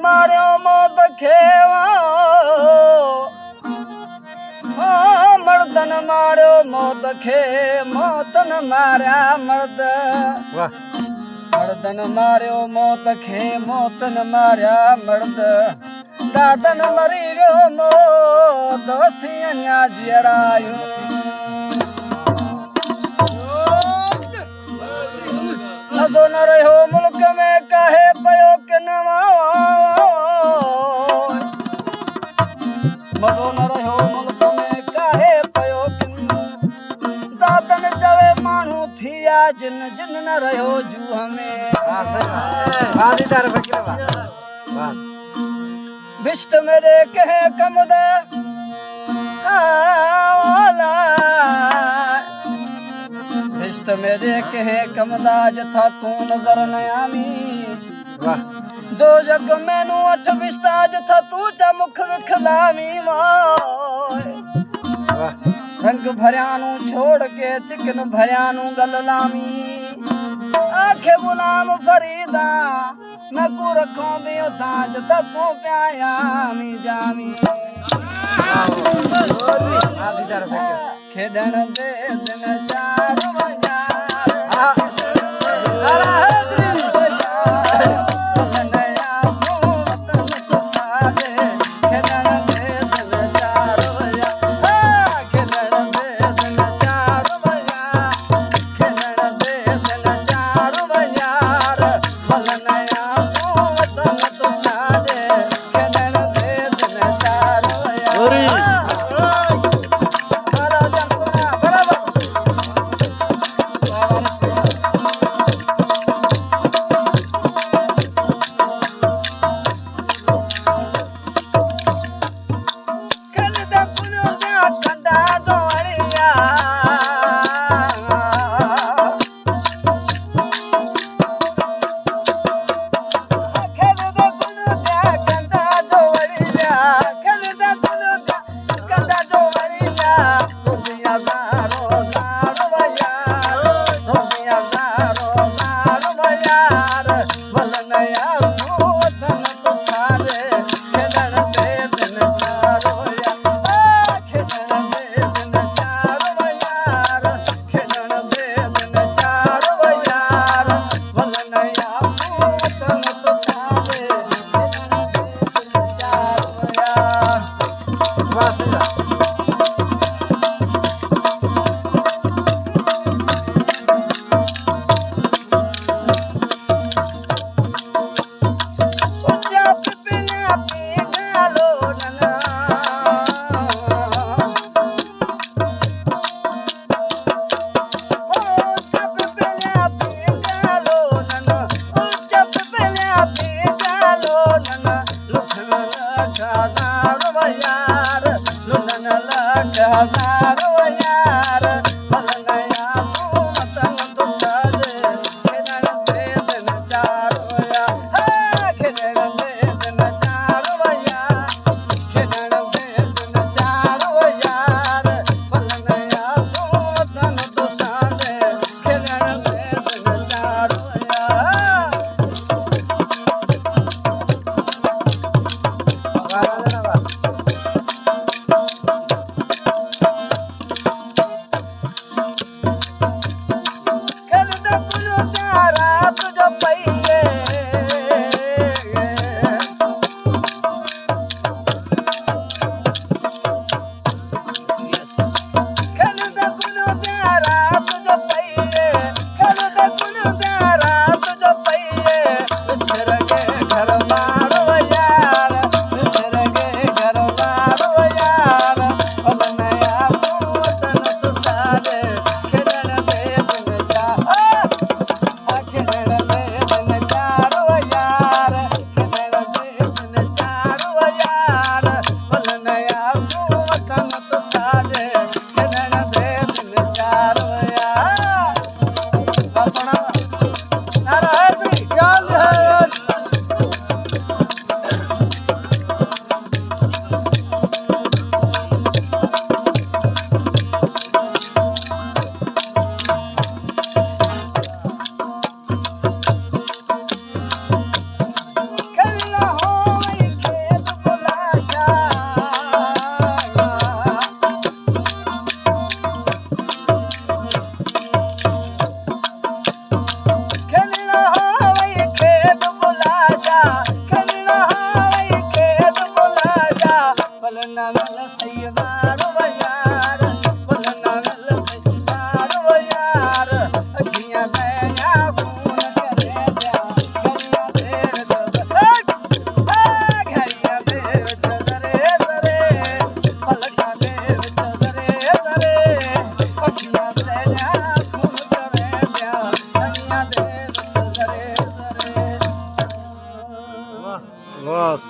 Mario मौत खेवा मर्दन Mario मौत खे मौतन मारिया मर्द मर्दन मारियो मौत खे मौतन मारिया मर्द दादन मरी वियो मौत सिया जियरायो मज़ो न रहियो मुल्क में काहे पयो कि नवा मज़ो न रहियो मुल्क में काहे पयो कि दादन चवे माण्हू थिया जिन जिन न रहियो जूह में बिष्ट मेरे कहे कम दा बिष्ट मेरे कहे कम दा जथा तू नजर न आमी दो जग मैनू अठ बिष्टा जथा तू चा मुख विखलामी रंग भरियानू छोड़ के चिकन भरियानू गल लामी आखे गुलाम फरीदा मैं को रखूं भी दाज तक प्यायामी जामी खेडण दे दिन चार बस